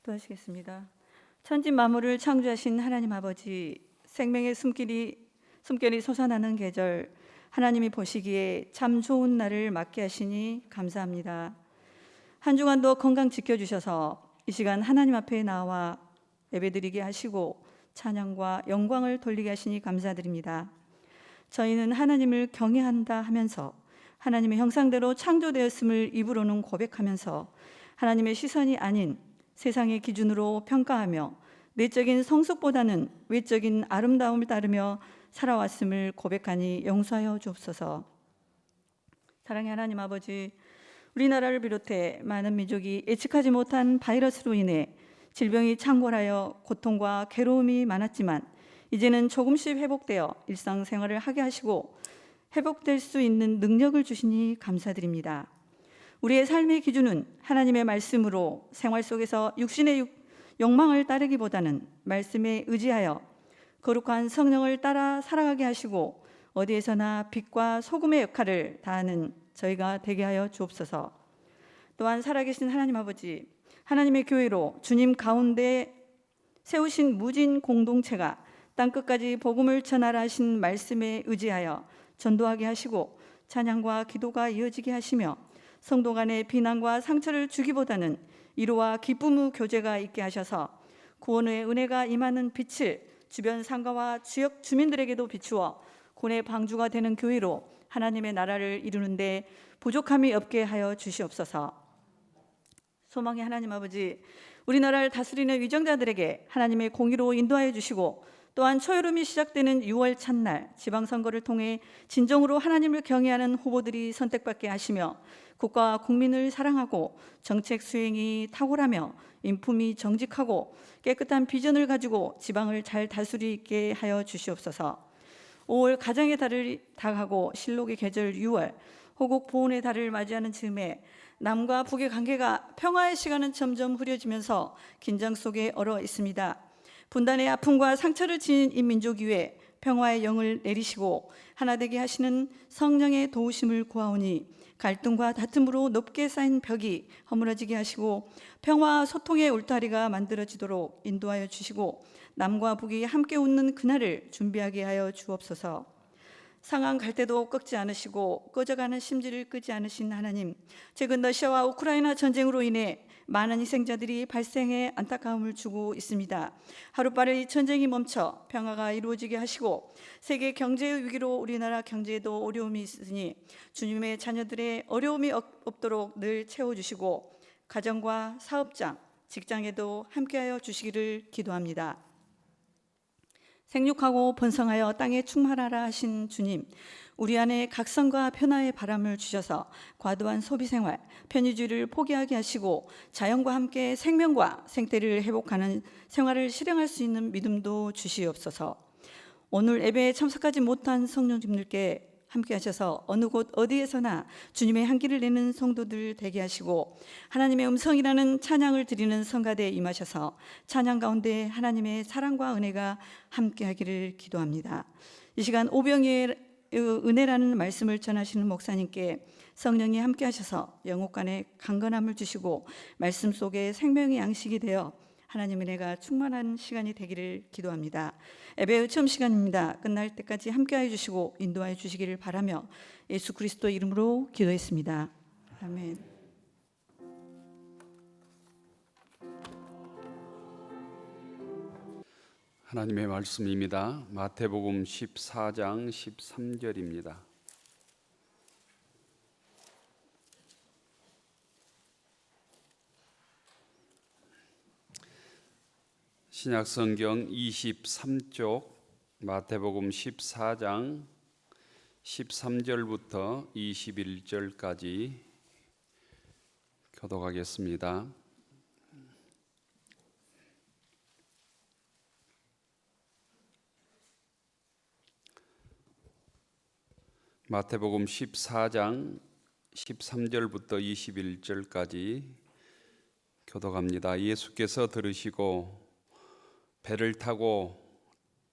기도하시겠습니다. 천지 만물을 창조하신 하나님 아버지, 생명의 숨결이 솟아나는 계절, 하나님이 보시기에 참 좋은 날을 맞게 하시니 감사합니다. 한 주간도 건강 지켜주셔서 이 시간 하나님 앞에 나와 예배드리게 하시고 찬양과 영광을 돌리게 하시니 감사드립니다. 저희는 하나님을 경외한다 하면서 하나님의 형상대로 창조되었음을 입으로는 고백하면서 하나님의 시선이 아닌 세상의 기준으로 평가하며 내적인 성숙보다는 외적인 아름다움을 따르며 살아왔음을 고백하니 용서하여 주옵소서. 사랑의 하나님 아버지, 우리나라를 비롯해 많은 민족이 예측하지 못한 바이러스로 인해 질병이 창궐하여 고통과 괴로움이 많았지만 이제는 조금씩 회복되어 일상생활을 하게 하시고 회복될 수 있는 능력을 주시니 감사드립니다. 우리의 삶의 기준은 하나님의 말씀으로 생활 속에서 육신의 욕망을 따르기보다는 말씀에 의지하여 거룩한 성령을 따라 살아가게 하시고 어디에서나 빛과 소금의 역할을 다하는 저희가 되게 하여 주옵소서. 또한 살아계신 하나님 아버지, 하나님의 교회로 주님 가운데 세우신 무진 공동체가 땅끝까지 복음을 전하라 하신 말씀에 의지하여 전도하게 하시고 찬양과 기도가 이어지게 하시며 성도 간의 비난과 상처를 주기보다는 위로와 기쁨의 교제가 있게 하셔서 구원의 은혜가 임하는 빛을 주변 상가와 지역 주민들에게도 비추어 구원의 방주가 되는 교회로 하나님의 나라를 이루는데 부족함이 없게 하여 주시옵소서. 소망의 하나님 아버지, 우리나라를 다스리는 위정자들에게 하나님의 공의로 인도하여 주시고 또한 초여름이 시작되는 6월 첫날 지방선거를 통해 진정으로 하나님을 경외하는 후보들이 선택받게 하시며 국가와 국민을 사랑하고 정책 수행이 탁월하며 인품이 정직하고 깨끗한 비전을 가지고 지방을 잘 다스리게 하여 주시옵소서. 5월 가정의 달을 다가고 실록의 계절 6월 호국 보훈의 달을 맞이하는 즈음에 남과 북의 관계가 평화의 시간은 점점 흐려지면서 긴장 속에 얼어 있습니다. 분단의 아픔과 상처를 지닌 이 민족 위에 평화의 영을 내리시고 하나 되게 하시는 성령의 도우심을 구하오니 갈등과 다툼으로 높게 쌓인 벽이 허물어지게 하시고 평화와 소통의 울타리가 만들어지도록 인도하여 주시고 남과 북이 함께 웃는 그날을 준비하게 하여 주옵소서. 상한 갈대도 꺾지 않으시고 꺼져가는 심지를 끄지 않으신 하나님, 최근 러시아와 우크라이나 전쟁으로 인해 많은 희생자들이 발생해 안타까움을 주고 있습니다. 하루빨리 이 전쟁이 멈춰 평화가 이루어지게 하시고 세계 경제의 위기로 우리나라 경제에도 어려움이 있으니 주님의 자녀들의 어려움이 없도록 늘 채워주시고 가정과 사업장, 직장에도 함께하여 주시기를 기도합니다. 생육하고 번성하여 땅에 충만하라 하신 주님, 우리 안에 각성과 변화의 바람을 주셔서 과도한 소비생활, 편의주의를 포기하게 하시고 자연과 함께 생명과 생태를 회복하는 생활을 실행할 수 있는 믿음도 주시옵소서. 오늘 예배에 참석하지 못한 성령님들께 함께 하셔서 어느 곳 어디에서나 주님의 향기를 내는 성도들 되게 하시고 하나님의 음성이라는 찬양을 드리는 성가대에 임하셔서 찬양 가운데 하나님의 사랑과 은혜가 함께 하기를 기도합니다. 이 시간 오병이의 은혜라는 말씀을 전하시는 목사님께 성령이 함께 하셔서 영혼간에 강건함을 주시고 말씀 속에 생명의 양식이 되어 하나님의 은혜가 충만한 시간이 되기를 기도합니다. 예배의 처음 시간입니다. 끝날 때까지 함께하여 주시고 인도하여 주시기를 바라며 예수 그리스도 이름으로 기도했습니다. 아멘. 하나님의 말씀입니다. 마태복음 14장 13절입니다. 신약성경 23쪽 마태복음 14장 13절부터 21절까지 교독하겠습니다. 마태복음 14장 13절부터 21절까지 교독합니다. 예수께서 들으시고 배를 타고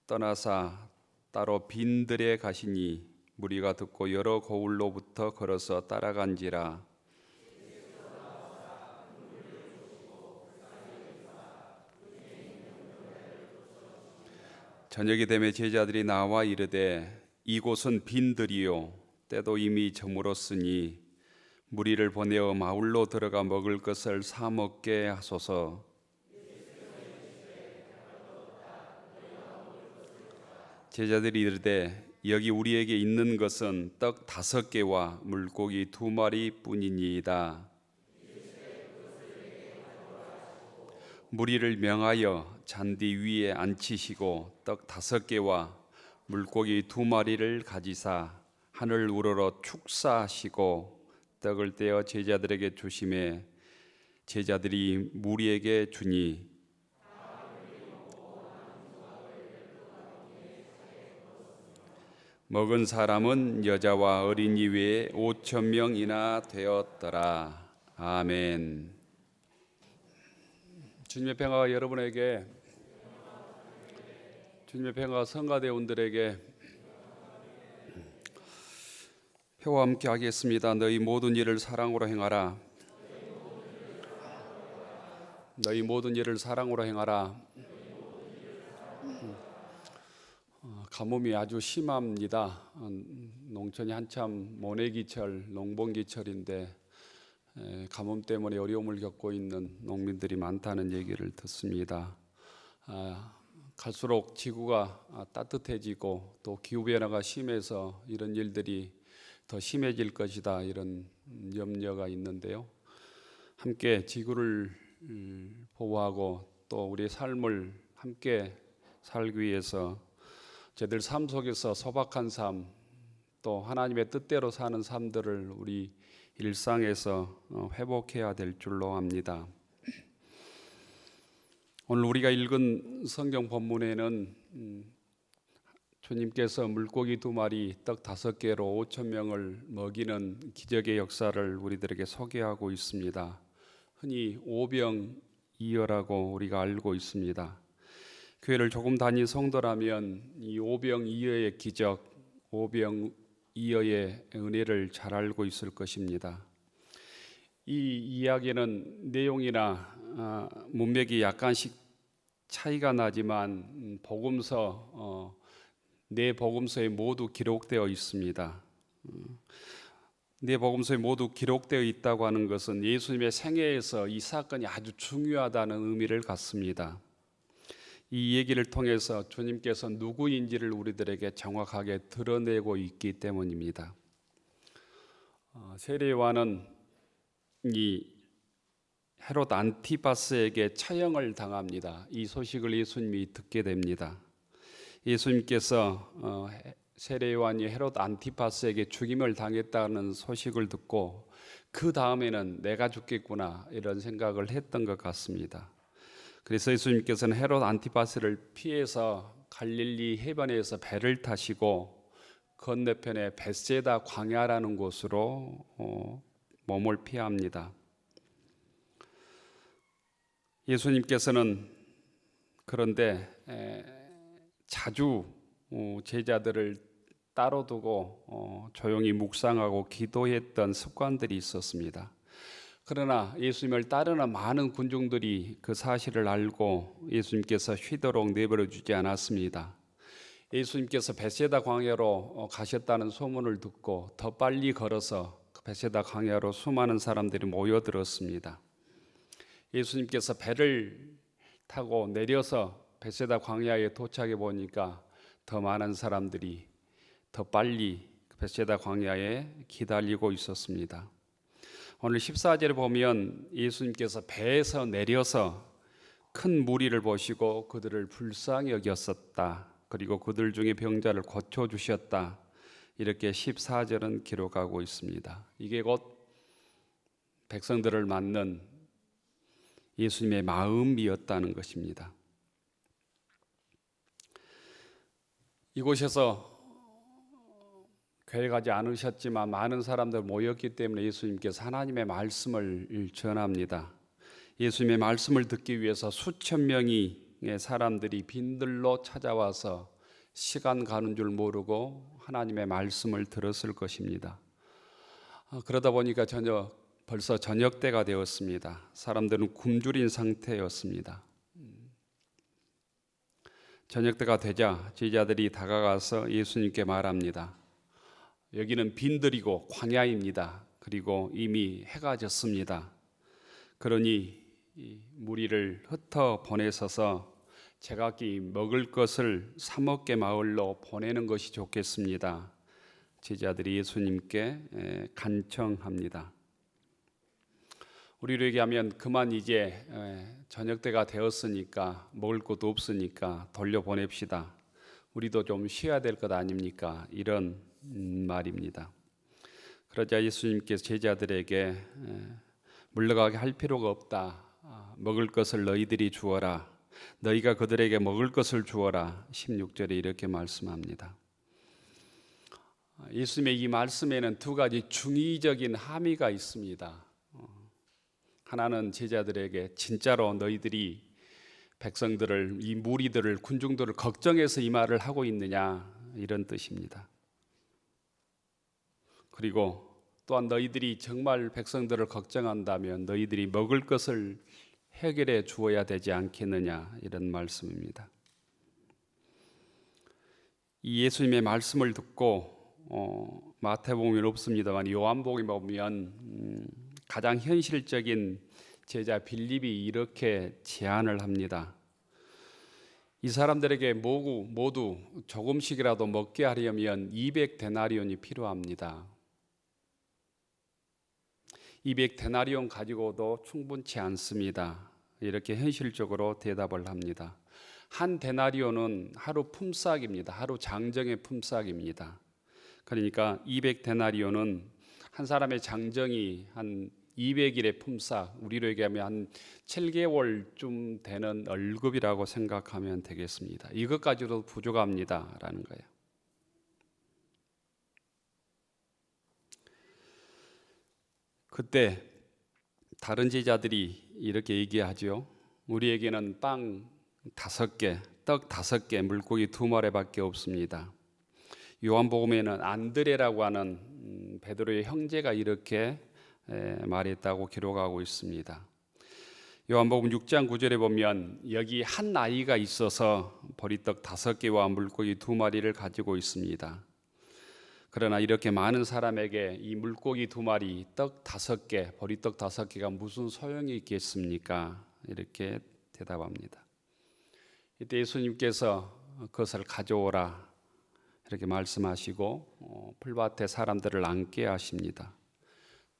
떠나사 따로 빈들에 가시니 무리가 듣고 여러 고을로부터 걸어서 따라간지라. 저녁이 되매 제자들이 나와 이르되 이곳은 빈들이요 때도 이미 저물었으니 무리를 보내어 마을로 들어가 먹을 것을 사 먹게 하소서. 제자들이 이르되 여기 우리에게 있는 것은 떡 5개와 물고기 2마리 뿐이니이다. 무리를 명하여 잔디 위에 앉히시고 떡 5개와 물고기 2마리를 가지사 하늘 우러러 축사하시고 떡을 떼어 제자들에게 주시매 제자들이 무리에게 주니 먹은 사람은 여자와 어린이 외에 5,000명이나 되었더라. 아멘. 주님의 평화가 여러분에게, 주님의 평화가 성가대원들에게 표와 함께 하겠습니다. 너희 모든 일을 사랑으로 행하라. 너희 모든 일을 사랑으로 행하라. 가뭄이 아주 심합니다. 농촌이 한참 모내기철, 농번기철인데 가뭄 때문에 어려움을 겪고 있는 농민들이 많다는 얘기를 듣습니다. 갈수록 지구가 따뜻해지고 또 기후변화가 심해서 이런 일들이 더 심해질 것이다, 이런 염려가 있는데요. 함께 지구를 보호하고 또 우리의 삶을 함께 살기 위해서 저들 삶 속에서 소박한 삶, 또 하나님의 뜻대로 사는 삶들을 우리 일상에서 회복해야 될 줄로 압니다. 오늘 우리가 읽은 성경 본문에는 주님께서 물고기 2마리, 떡 5개로 5,000명을 먹이는 기적의 역사를 우리들에게 소개하고 있습니다. 흔히 오병이어라고 우리가 알고 있습니다. 교회를 조금 다닌 성도라면 이 오병이어의 기적, 오병이어의 은혜를 잘 알고 있을 것입니다. 이 이야기는 내용이나 문맥이 약간씩 차이가 나지만 복음서 네 복음서에 모두 기록되어 있습니다. 네 복음서에 모두 기록되어 있다고 하는 것은 예수님의 생애에서 이 사건이 아주 중요하다는 의미를 갖습니다. 이 얘기를 통해서 주님께서 누구인지를 우리들에게 정확하게 드러내고 있기 때문입니다. 세례 요한은 이 헤롯 안티파스에게 처형을 당합니다. 이 소식을 예수님이 듣게 됩니다. 예수님께서 세례 요한이 헤롯 안티파스에게 죽임을 당했다는 소식을 듣고 그 다음에는 내가 죽겠구나, 이런 생각을 했던 것 같습니다. 그래서 예수님께서는 헤롯 안티파스를 피해서 갈릴리 해변에서 배를 타시고 건너편에 벳세다 광야라는 곳으로 몸을 피합니다. 예수님께서는 그런데 자주 제자들을 따로 두고 조용히 묵상하고 기도했던 습관들이 있었습니다. 그러나 예수님을 따르는 많은 군중들이 그 사실을 알고 예수님께서 쉬도록 내버려 주지 않았습니다. 예수님께서 벳세다 광야로 가셨다는 소문을 듣고 더 빨리 걸어서 벳세다 광야로 수많은 사람들이 모여들었습니다. 예수님께서 배를 타고 내려서 벳세다 광야에 도착해 보니까 더 많은 사람들이 더 빨리 벳세다 광야에 기다리고 있었습니다. 오늘 14절에 보면 예수님께서 배에서 내려서 큰 무리를 보시고 그들을 불쌍히 여겼었다. 그리고 그들 중에 병자를 고쳐주셨다. 이렇게 14절은 기록하고 있습니다. 이게 곧 백성들을 맞는 예수님의 마음이었다는 것입니다. 이곳에서 교회 가지 않으셨지만 많은 사람들 모였기 때문에 예수님께서 하나님의 말씀을 전합니다. 예수님의 말씀을 듣기 위해서 수천 명의 사람들이 빈들로 찾아와서 시간 가는 줄 모르고 하나님의 말씀을 들었을 것입니다. 그러다 보니까 벌써 저녁 때가 되었습니다. 사람들은 굶주린 상태였습니다. 저녁 때가 되자 제자들이 다가가서 예수님께 말합니다. 여기는 빈들이고 광야입니다. 그리고 이미 해가 졌습니다. 그러니 이 무리를 흩어 보내서서 제각기 먹을 것을 사 먹게 마을로 보내는 것이 좋겠습니다. 제자들이 예수님께 간청합니다. 우리로 얘기하면 그만 이제 저녁 때가 되었으니까 먹을 것도 없으니까 돌려보냅시다. 우리도 좀 쉬어야 될 것 아닙니까? 이런 말입니다. 그러자 예수님께서 제자들에게 물러가게 할 필요가 없다. 먹을 것을 너희들이 주어라. 너희가 그들에게 먹을 것을 주어라. 16절에 이렇게 말씀합니다. 예수님의 이 말씀에는 두 가지 중의적인 함의가 있습니다. 하나는 제자들에게 진짜로 너희들이 백성들을, 이 무리들을, 군중들을 걱정해서 이 말을 하고 있느냐, 이런 뜻입니다. 그리고 또한 너희들이 정말 백성들을 걱정한다면 너희들이 먹을 것을 해결해 주어야 되지 않겠느냐, 이런 말씀입니다. 이 예수님의 말씀을 듣고 마태복음에는 없습니다만 요한복음에 보면 가장 현실적인 제자 빌립이 이렇게 제안을 합니다. 이 사람들에게 모두 조금씩이라도 먹게 하려면 200데나리온이 필요합니다. 200데나리온 가지고도 충분치 않습니다. 이렇게 현실적으로 대답을 합니다. 한 데나리온은 하루 품삯입니다. 하루 장정의 품삯입니다. 그러니까 200데나리온은 한 사람의 장정이 한 200일의 품삯, 우리로 얘기하면 한 7개월쯤 되는 월급이라고 생각하면 되겠습니다. 이것까지도 부족합니다라는 거예요. 그때 다른 제자들이 이렇게 얘기하죠. 우리에게는 빵 5개, 떡 5개, 물고기 2마리밖에 없습니다. 요한복음에는 안드레라고 하는 베드로의 형제가 이렇게 말했다고 기록하고 있습니다. 요한복음 6장 9절에 보면 여기 한 아이가 있어서 보리떡 5개와 물고기 2마리를 가지고 있습니다. 그러나 이렇게 많은 사람에게 이 물고기 2마리, 떡 5개, 보리떡 5개가 무슨 소용이 있겠습니까? 이렇게 대답합니다. 이때 예수님께서 그것을 가져오라 이렇게 말씀하시고 풀밭에 사람들을 앉게 하십니다.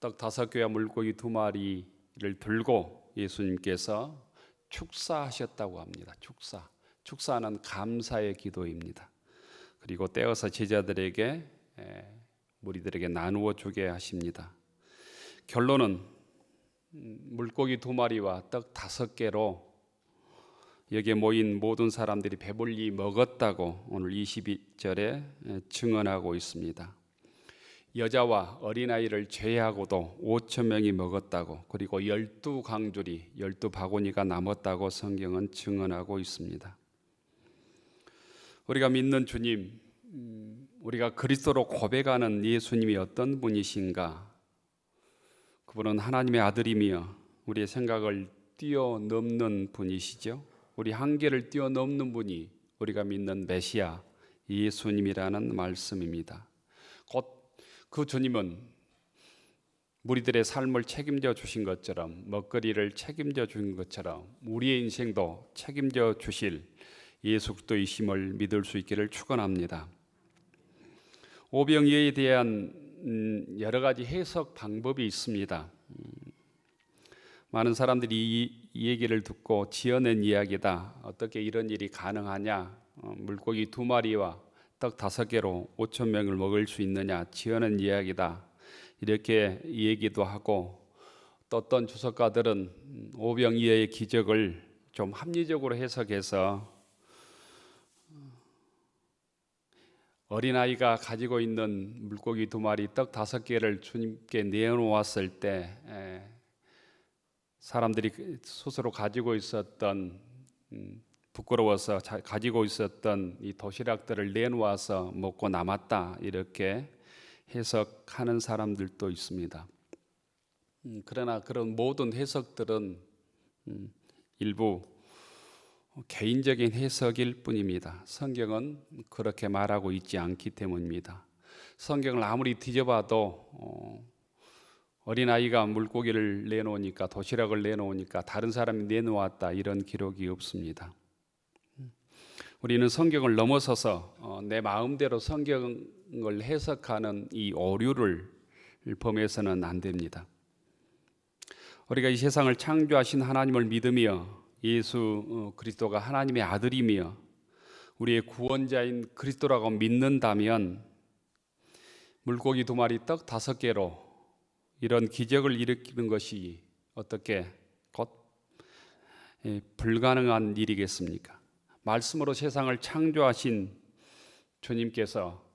떡 5개와 물고기 2마리를 들고 예수님께서 축사하셨다고 합니다. 축사는 감사의 기도입니다. 그리고 떼어서 제자들에게 무리들에게 나누어 주게 하십니다. 결론은 물고기 2마리와 떡 5개로 여기에 모인 모든 사람들이 배불리 먹었다고 오늘 22절에 증언하고 있습니다. 여자와 어린아이를 제외하고도 5천 명이 먹었다고, 그리고 12강줄이 12바구니가 남았다고 성경은 증언하고 있습니다. 우리가 믿는 주님, 우리가 그리스도로 고백하는 예수님이 어떤 분이신가? 그분은 하나님의 아들이며 우리의 생각을 뛰어넘는 분이시죠. 우리 한계를 뛰어넘는 분이 우리가 믿는 메시아 예수님이라는 말씀입니다. 곧 그 주님은 우리들의 삶을 책임져 주신 것처럼, 먹거리를 책임져 주신 것처럼 우리의 인생도 책임져 주실 예수 그리스도이심을 믿을 수 있기를 축원합니다. 오병이어에 대한 여러 가지 해석 방법이 있습니다. 많은 사람들이 이 얘기를 듣고 지어낸 이야기다. 어떻게 이런 일이 가능하냐? 물고기 2마리와 떡 5개로 5천 명을 먹을 수 있느냐? 지어낸 이야기다. 이렇게 얘기도 하고, 또 어떤 주석가들은 오병이어의 기적을 좀 합리적으로 해석해서 어린아이가 가지고 있는 물고기 2마리, 떡 5개를 주님께 내놓았을 때 사람들이 스스로 가지고 있었던 부끄러워서 가지고 있었던 이 도시락들을 내놓아서 먹고 남았다, 이렇게 해석하는 사람들도 있습니다. 그러나 그런 모든 해석들은 일부 개인적인 해석일 뿐입니다. 성경은 그렇게 말하고 있지 않기 때문입니다. 성경을 아무리 뒤져봐도 어린아이가 물고기를 내놓으니까, 도시락을 내놓으니까 다른 사람이 내놓았다, 이런 기록이 없습니다. 우리는 성경을 넘어서서 내 마음대로 성경을 해석하는 이 오류를 범해서는 안 됩니다. 우리가 이 세상을 창조하신 하나님을 믿으며 예수 그리스도가 하나님의 아들이며 우리의 구원자인 그리스도라고 믿는다면 물고기 2마리 떡 5개로 이런 기적을 일으키는 것이 어떻게 곧 불가능한 일이겠습니까? 말씀으로 세상을 창조하신 주님께서,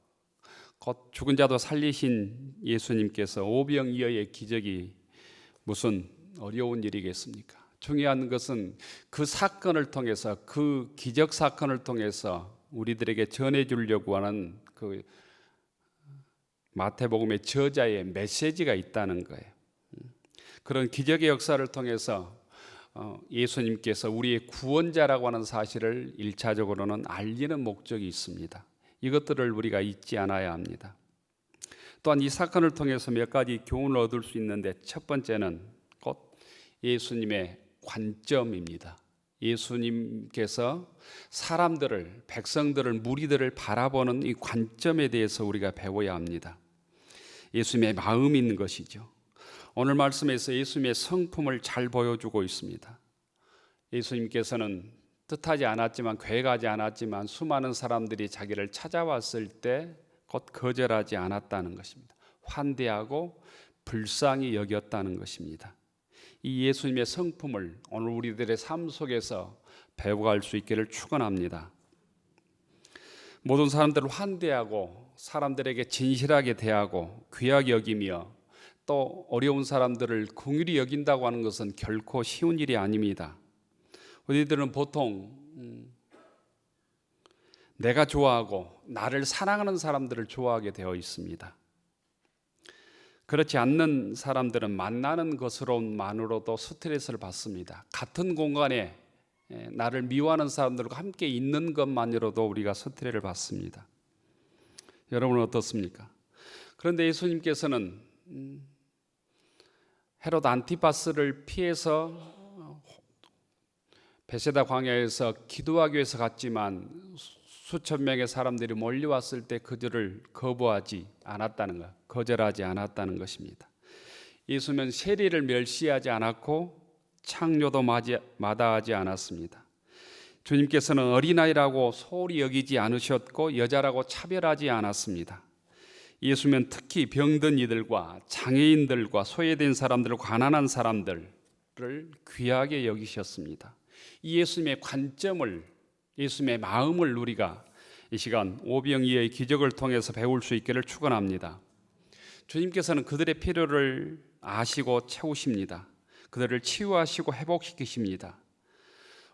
곧 죽은 자도 살리신 예수님께서 오병이어의 기적이 무슨 어려운 일이겠습니까? 중요한 것은 그 사건을 통해서, 그 기적 사건을 통해서 우리들에게 전해주려고 하는 그 마태복음의 저자의 메시지가 있다는 거예요. 그런 기적의 역사를 통해서 예수님께서 우리의 구원자라고 하는 사실을 1차적으로는 알리는 목적이 있습니다. 이것들을 우리가 잊지 않아야 합니다. 또한 이 사건을 통해서 몇 가지 교훈을 얻을 수 있는데, 첫 번째는 곧 예수님의 관점입니다. 예수님께서 사람들을, 백성들을, 무리들을 바라보는 이 관점에 대해서 우리가 배워야 합니다. 예수님의 마음이 있는 것이죠. 오늘 말씀에서 예수님의 성품을 잘 보여주고 있습니다. 예수님께서는 뜻하지 않았지만, 계획하지 않았지만 수많은 사람들이 자기를 찾아왔을 때 곧 거절하지 않았다는 것입니다. 환대하고 불쌍히 여겼다는 것입니다. 이 예수님의 성품을 오늘 우리들의 삶 속에서 배워갈 수 있기를 축원합니다. 모든 사람들을 환대하고 사람들에게 진실하게 대하고 귀하게 여기며 또 어려운 사람들을 긍휼히 여긴다고 하는 것은 결코 쉬운 일이 아닙니다. 우리들은 보통 내가 좋아하고 나를 사랑하는 사람들을 좋아하게 되어 있습니다. 그렇지 않는 사람들은 만나는 것으로만으로도 스트레스를 받습니다. 같은 공간에 나를 미워하는 사람들과 함께 있는 것만으로도 우리가 스트레스를 받습니다. 여러분은 어떻습니까? 그런데 예수님께서는 헤롯 안티파스를 피해서 베세다 광야에서 기도하기 위해서 갔지만 수천 명의 사람들이 몰려왔을 때 그들을 거절하지 않았다는 것입니다. 예수님은 세리를 멸시하지 않았고 창녀도 마다하지 않았습니다. 주님께서는 어린아이라고 소홀히 여기지 않으셨고 여자라고 차별하지 않았습니다. 예수님은 특히 병든 이들과 장애인들과 소외된 사람들, 가난한 사람들을 귀하게 여기셨습니다. 이 예수님의 관점을, 예수님의 마음을 우리가 이 시간 오병이어의 기적을 통해서 배울 수 있기를 축원합니다. 주님께서는 그들의 필요를 아시고 채우십니다. 그들을 치유하시고 회복시키십니다.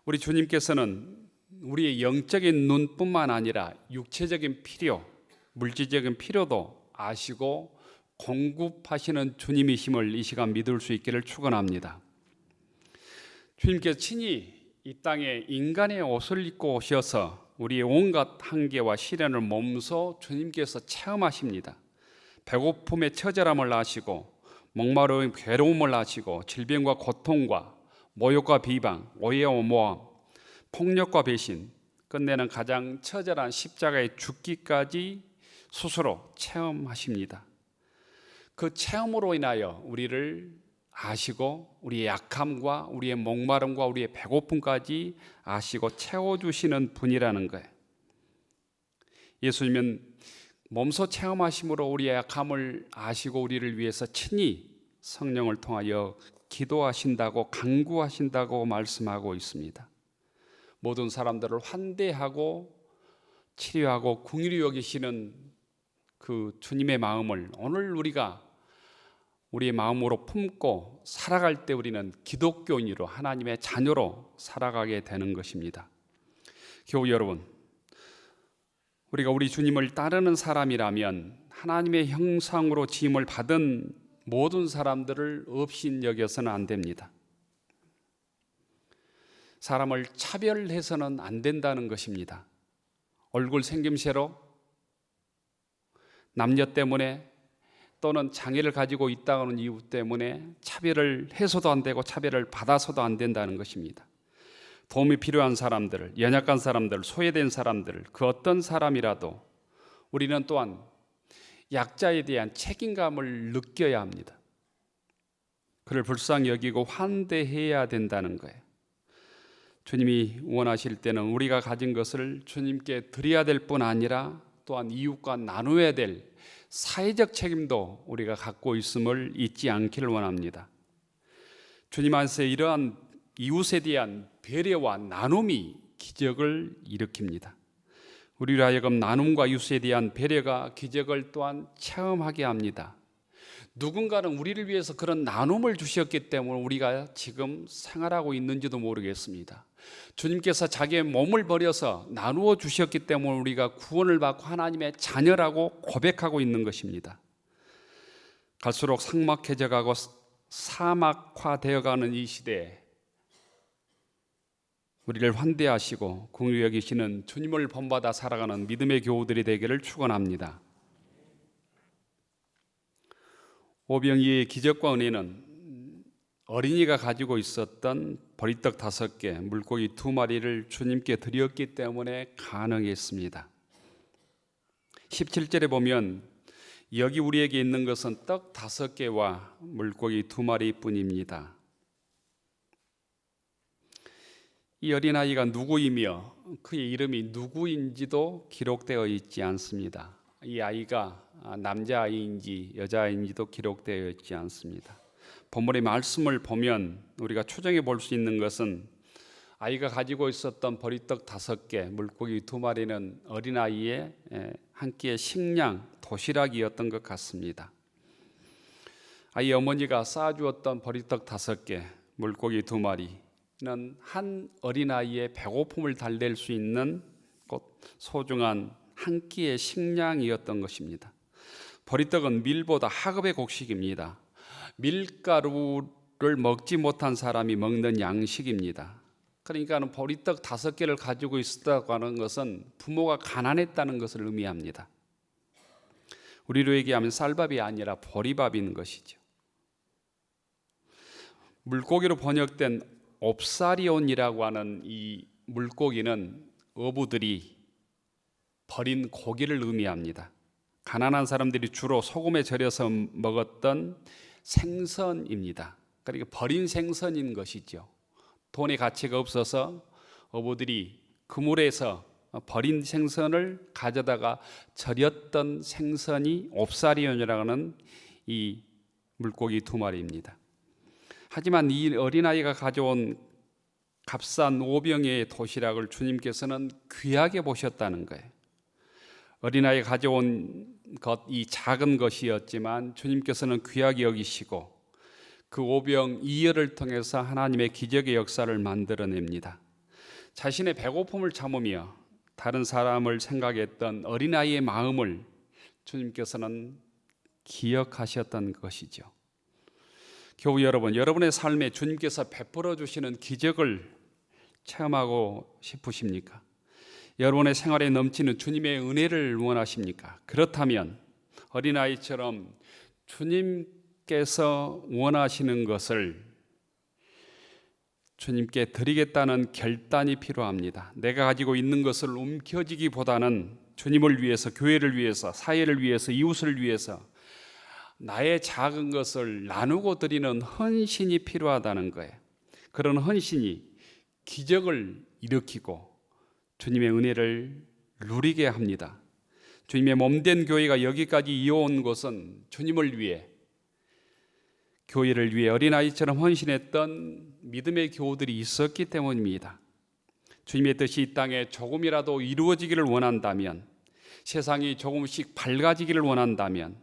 우리 주님께서는 우리의 영적인 눈뿐만 아니라 육체적인 필요, 물질적인 필요도 아시고 공급하시는 주님이심을 이 시간 믿을 수 있기를 축원합니다. 주님께서 친히 이 땅에 인간의 옷을 입고 오셔서 우리의 온갖 한계와 시련을 몸소 주님께서 체험하십니다. 배고픔의 처절함을 아시고 목마름의 괴로움을 아시고 질병과 고통과 모욕과 비방, 오해와 모함, 폭력과 배신, 끝내는 가장 처절한 십자가의 죽기까지 스스로 체험하십니다. 그 체험으로 인하여 우리를 아시고 우리의 약함과 우리의 목마름과 우리의 배고픔까지 아시고 채워주시는 분이라는 거예요. 예수님은 몸소 체험하심으로 우리의 약함을 아시고 우리를 위해서 친히 성령을 통하여 기도하신다고, 간구하신다고 말씀하고 있습니다. 모든 사람들을 환대하고 치료하고 긍휼히 여기시는 그 주님의 마음을 오늘 우리가 우리의 마음으로 품고 살아갈 때 우리는 기독교인으로, 하나님의 자녀로 살아가게 되는 것입니다. 교우 여러분, 우리가 우리 주님을 따르는 사람이라면 하나님의 형상으로 지음을 받은 모든 사람들을 업신 여겨서는 안 됩니다. 사람을 차별해서는 안 된다는 것입니다. 얼굴 생김새로, 남녀 때문에 또는 장애를 가지고 있다는 이유 때문에 차별을 해서도 안 되고 차별을 받아서도 안 된다는 것입니다. 도움이 필요한 사람들, 연약한 사람들, 소외된 사람들, 그 어떤 사람이라도 우리는 또한 약자에 대한 책임감을 느껴야 합니다. 그를 불쌍히 여기고 환대해야 된다는 거예요. 주님이 원하실 때는 우리가 가진 것을 주님께 드려야 될 뿐 아니라 또한 이웃과 나누어야 될 사회적 책임도 우리가 갖고 있음을 잊지 않기를 원합니다. 주님 안에서 이러한 이웃에 대한 배려와 나눔이 기적을 일으킵니다. 우리로 하여금 나눔과 이웃에 대한 배려가 기적을 또한 체험하게 합니다. 누군가는 우리를 위해서 그런 나눔을 주셨기 때문에 우리가 지금 생활하고 있는지도 모르겠습니다. 주님께서 자기의 몸을 버려서 나누어 주셨기 때문에 우리가 구원을 받고 하나님의 자녀라고 고백하고 있는 것입니다. 갈수록 삭막해져가고 사막화되어가는 이 시대에 우리를 환대하시고 긍휼히 여기시는 주님을 본받아 살아가는 믿음의 교우들이 되기를 축원합니다. 오병이의 기적과 은혜는 어린이가 가지고 있었던 보리떡 5개, 물고기 2마리를 주님께 드렸기 때문에 가능했습니다. 17절에 보면 여기 우리에게 있는 것은 떡 5개와 물고기 2마리 뿐입니다. 이 어린아이가 누구이며 그의 이름이 누구인지도 기록되어 있지 않습니다. 이 아이가 남자아이인지 여자아이인지도 기록되어 있지 않습니다. 본문의 말씀을 보면 우리가 추정해 볼 수 있는 것은 아이가 가지고 있었던 보리떡 5개, 물고기 2마리는 어린아이의 한 끼의 식량, 도시락이었던 것 같습니다. 아이 어머니가 쌓아주었던 보리떡 5개, 물고기 2마리는 한 어린아이의 배고픔을 달랠 수 있는 소중한 한 끼의 식량이었던 것입니다. 보리떡은 밀보다 하급의 곡식입니다. 밀가루를 먹지 못한 사람이 먹는 양식입니다. 그러니까 보리떡 5개를 가지고 있었다고 하는 것은 부모가 가난했다는 것을 의미합니다. 우리로 얘기하면 쌀밥이 아니라 보리밥인 것이죠. 물고기로 번역된 옵사리온이라고 하는 이 물고기는 어부들이 버린 고기를 의미합니다. 가난한 사람들이 주로 소금에 절여서 먹었던 생선입니다. 그러니까 버린 생선인 것이죠. 돈의 가치가 없어서 어부들이 그물에서 버린 생선을 가져다가 절였던 생선이 옵사리온이라고 하는 이 물고기 2마리입니다. 하지만 이 어린아이가 가져온 값싼 오병이의 도시락을 주님께서는 귀하게 보셨다는 거예요. 어린아이가 가져온 것, 이 작은 것이었지만 주님께서는 귀하게 여기시고 그 오병 2열을 통해서 하나님의 기적의 역사를 만들어냅니다. 자신의 배고픔을 참으며 다른 사람을 생각했던 어린아이의 마음을 주님께서는 기억하셨던 것이죠. 교우 여러분, 여러분의 삶에 주님께서 베풀어 주시는 기적을 체험하고 싶으십니까? 여러분의 생활에 넘치는 주님의 은혜를 원하십니까? 그렇다면 어린아이처럼 주님께서 원하시는 것을 주님께 드리겠다는 결단이 필요합니다. 내가 가지고 있는 것을 움켜쥐기보다는 주님을 위해서, 교회를 위해서, 사회를 위해서, 이웃을 위해서 나의 작은 것을 나누고 드리는 헌신이 필요하다는 거예요. 그런 헌신이 기적을 일으키고 주님의 은혜를 누리게 합니다. 주님의 몸된 교회가 여기까지 이어온 것은 주님을 위해, 교회를 위해 어린아이처럼 헌신했던 믿음의 교우들이 있었기 때문입니다. 주님의 뜻이 이 땅에 조금이라도 이루어지기를 원한다면, 세상이 조금씩 밝아지기를 원한다면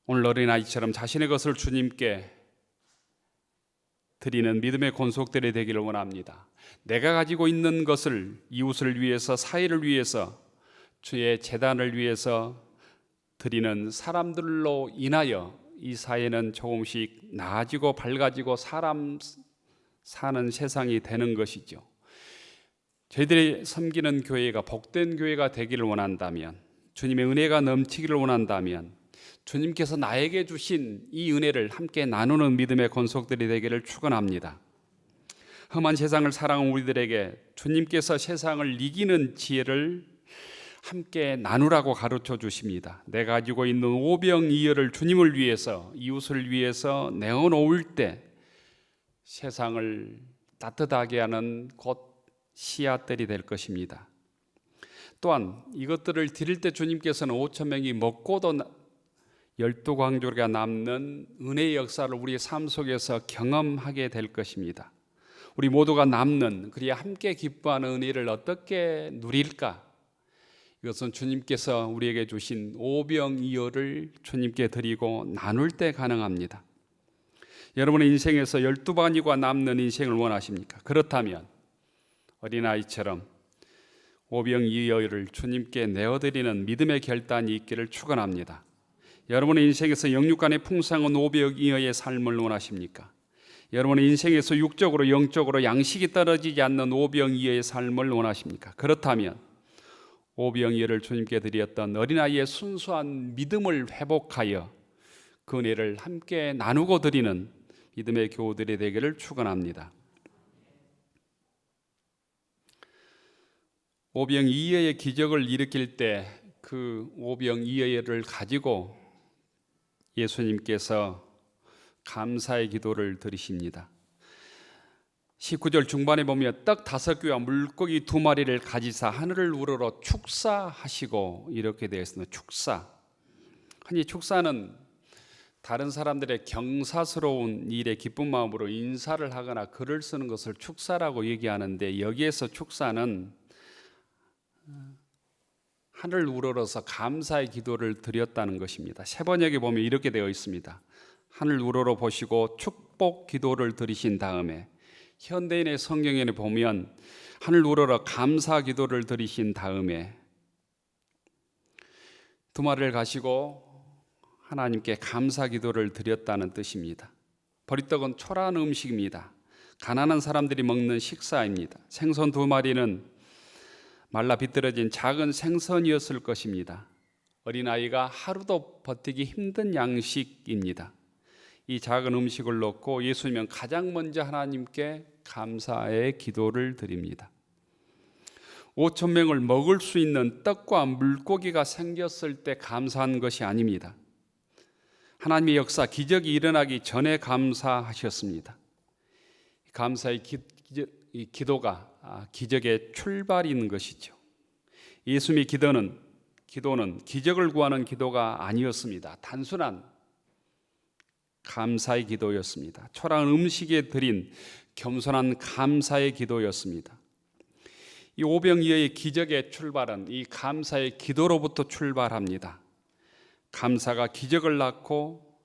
오늘 어린아이처럼 자신의 것을 주님께 드리는 믿음의 권속들이 되기를 원합니다. 내가 가지고 있는 것을 이웃을 위해서, 사회를 위해서, 주의 재단을 위해서 드리는 사람들로 인하여 이 사회는 조금씩 나아지고 밝아지고 사람 사는 세상이 되는 것이죠. 저희들이 섬기는 교회가 복된 교회가 되기를 원한다면, 주님의 은혜가 넘치기를 원한다면, 주님께서 나에게 주신 이 은혜를 함께 나누는 믿음의 권속들이 되기를 축원합니다. 험한 세상을 사랑하는 우리들에게 주님께서 세상을 이기는 지혜를 함께 나누라고 가르쳐 주십니다. 내가 가지고 있는 오병이어를 주님을 위해서, 이웃을 위해서 내어놓을 때 세상을 따뜻하게 하는 곧 씨앗들이 될 것입니다. 또한 이것들을 드릴 때 주님께서는 5,000명이 먹고도 12광조리가 남는 은혜의 역사를 우리의 삶 속에서 경험하게 될 것입니다. 우리 모두가 남는, 그리야 함께 기뻐하는 은혜를 어떻게 누릴까? 이것은 주님께서 우리에게 주신 오병이어를 주님께 드리고 나눌 때 가능합니다. 여러분의 인생에서 12반이가 남는 인생을 원하십니까? 그렇다면 어린아이처럼 오병이어를 주님께 내어드리는 믿음의 결단이 있기를 축원합니다. 여러분의 인생에서 영육간의 풍성한 오병이어의 삶을 원하십니까? 여러분의 인생에서 육적으로 영적으로 양식이 떨어지지 않는 오병이어의 삶을 원하십니까? 그렇다면 오병이어를 주님께 드렸던 어린아이의 순수한 믿음을 회복하여 그 은혜를 함께 나누고 드리는 믿음의 교우들이 되기를 축원합니다. 오병이어의 기적을 일으킬 때 그 오병이어를 가지고 예수님께서 감사의 기도를 드리십니다. 19절 중반에 보면 떡 5개와 물고기 2마리를 가지사 하늘을 우러러 축사하시고 이렇게 되어 있습니다. 축사. 흔히 축사는 다른 사람들의 경사스러운 일에 기쁜 마음으로 인사를 하거나 글을 쓰는 것을 축사라고 얘기하는데, 여기에서 축사는 하늘을 우러러서 감사의 기도를 드렸다는 것입니다. 세번역에 보면 이렇게 되어 있습니다. 하늘 우러러 보시고 축복 기도를 드리신 다음에, 현대인의 성경에 보면 하늘 우러러 감사 기도를 드리신 다음에 2마리를 가시고 하나님께 감사 기도를 드렸다는 뜻입니다. 보리떡은 초라한 음식입니다. 가난한 사람들이 먹는 식사입니다. 생선 2마리는 말라 비틀어진 작은 생선이었을 것입니다. 어린아이가 하루도 버티기 힘든 양식입니다. 이 작은 음식을 놓고 예수님은 가장 먼저 하나님께 감사의 기도를 드립니다. 5,000명을 먹을 수 있는 떡과 물고기가 생겼을 때 감사한 것이 아닙니다. 하나님의 역사, 기적이 일어나기 전에 감사하셨습니다. 감사의 기도가 기적의 출발인 것이죠. 예수님의 기도는 기적을 구하는 기도가 아니었습니다. 단순한 감사의 기도였습니다. 초라한 음식에 드린 겸손한 감사의 기도였습니다. 이 오병이어의 기적의 출발은 이 감사의 기도로부터 출발합니다. 감사가 기적을 낳고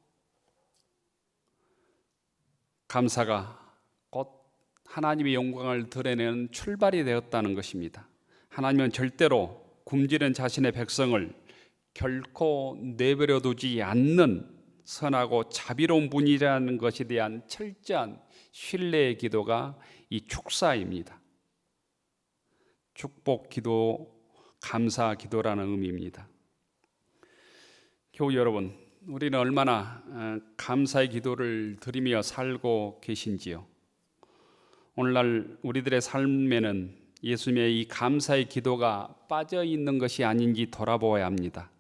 감사가 곧 하나님의 영광을 드러내는 출발이 되었다는 것입니다. 하나님은 절대로 굶주린 자신의 백성을 결코 내버려 두지 않는 선하고 자비로운 분이라는 것에 대한 철저한 신뢰의 기도가 이 축사입니다. 축복 기도, 감사 기도라는 의미입니다. 교우 여러분, 우리는 얼마나 감사의 기도를 드리며 살고 계신지요? 오늘날 우리들의 삶에는 예수님의 이 감사의 기도가 빠져 있는 것이 아닌지 돌아보아야 합니다.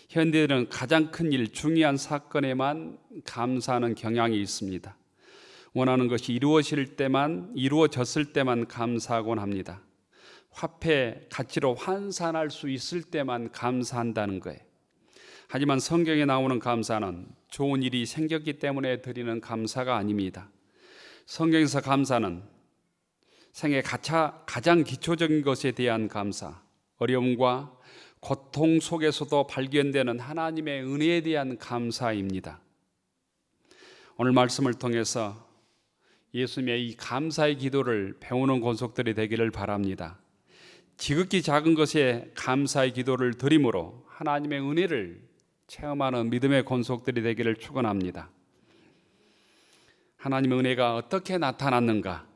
현대인은 가장 큰 일, 중요한 사건에만 감사하는 경향이 있습니다. 원하는 것이 이루어졌을 때만 감사하곤 합니다. 화폐 가치로 환산할 수 있을 때만 감사한다는 거예요. 하지만 성경에 나오는 감사는 좋은 일이 생겼기 때문에 드리는 감사가 아닙니다. 성경에서 감사는 생애 가장 기초적인 것에 대한 감사, 어려움과 고통 속에서도 발견되는 하나님의 은혜에 대한 감사입니다. 오늘 말씀을 통해서 예수님의 이 감사의 기도를 배우는 권속들이 되기를 바랍니다. 지극히 작은 것에 감사의 기도를 드림으로 하나님의 은혜를 체험하는 믿음의 권속들이 되기를 축원합니다. 하나님의 은혜가 어떻게 나타났는가?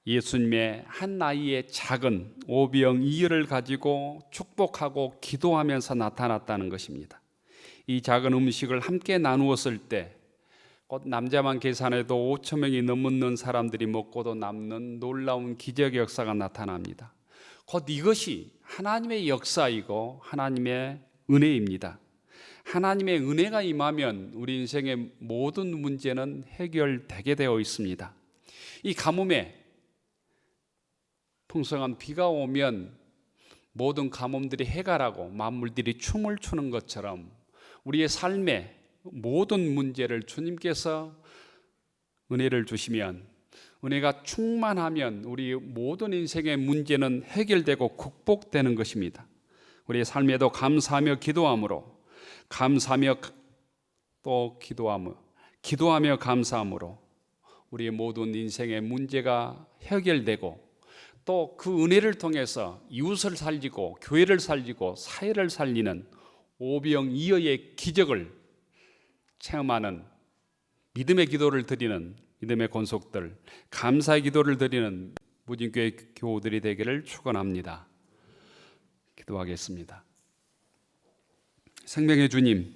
예수님의 한 나이의 작은 오병이어를 가지고 축복하고 기도하면서 나타났다는 것입니다. 이 작은 음식을 함께 나누었을 때 곧 남자만 계산해도 5천 명이 넘는 사람들이 먹고도 남는 놀라운 기적의 역사가 나타납니다. 곧 이것이 하나님의 역사이고 하나님의 은혜입니다. 하나님의 은혜가 임하면 우리 인생의 모든 문제는 해결되게 되어 있습니다. 이 가뭄에 풍성한 비가 오면 모든 가뭄들이 해가라고 만물들이 춤을 추는 것처럼 우리의 삶에 모든 문제를 주님께서 은혜를 주시면, 은혜가 충만하면 우리 모든 인생의 문제는 해결되고 극복되는 것입니다. 우리의 삶에도 감사하며 기도함으로, 감사하며 또 기도하며 감사함으로 우리의 모든 인생의 문제가 해결되고, 또 그 은혜를 통해서 이웃을 살리고 교회를 살리고 사회를 살리는 오병이어의 기적을 체험하는 믿음의 기도를 드리는 믿음의 권속들, 감사의 기도를 드리는 무진교회 교우들이 되기를 축원합니다. 기도하겠습니다. 생명의 주님,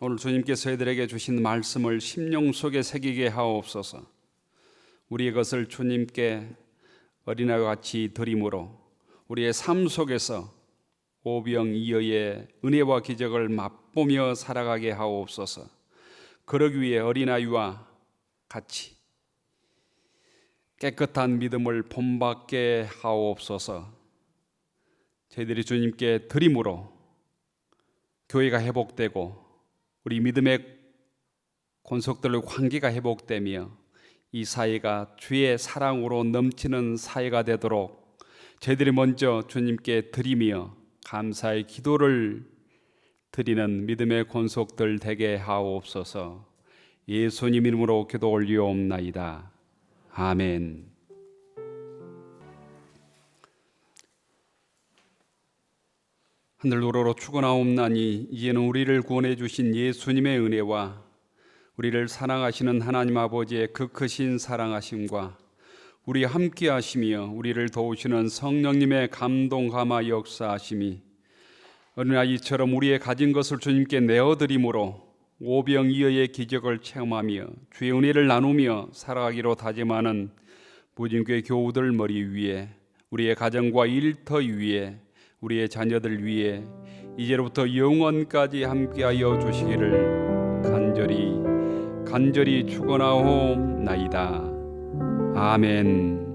오늘 주님께서 저희들에게 주신 말씀을 심령 속에 새기게 하옵소서. 우리의 것을 주님께 어린아이와 같이 드림으로 우리의 삶 속에서 오병이어의 은혜와 기적을 맛보며 살아가게 하옵소서. 그러기 위해 어린아이와 같이 깨끗한 믿음을 본받게 하옵소서. 저희들이 주님께 드림으로 교회가 회복되고 우리 믿음의 권속들의 관계가 회복되며 이 사회가 주의 사랑으로 넘치는 사회가 되도록 저희들이 먼저 주님께 드리며 감사의 기도를 드리는 믿음의 권속들 되게 하옵소서. 예수님 이름으로 기도 올리옵나이다. 아멘. 하늘 우러러 축원하옵나니 이제는 우리를 구원해 주신 예수님의 은혜와 우리를 사랑하시는 하나님 아버지의 그 크신 사랑하심과 우리 함께 하시며 우리를 도우시는 성령님의 감동 감화 역사하심이 어린아이처럼 우리의 가진 것을 주님께 내어드림으로 오병이어의 기적을 체험하며 주의 은혜를 나누며 살아가기로 다짐하는 무진교회 교우들 머리 위에, 우리의 가정과 일터 위에, 우리의 자녀들 위에 이제로부터 영원까지 함께하여 주시기를 간절히 축원하옵나이다. 아멘.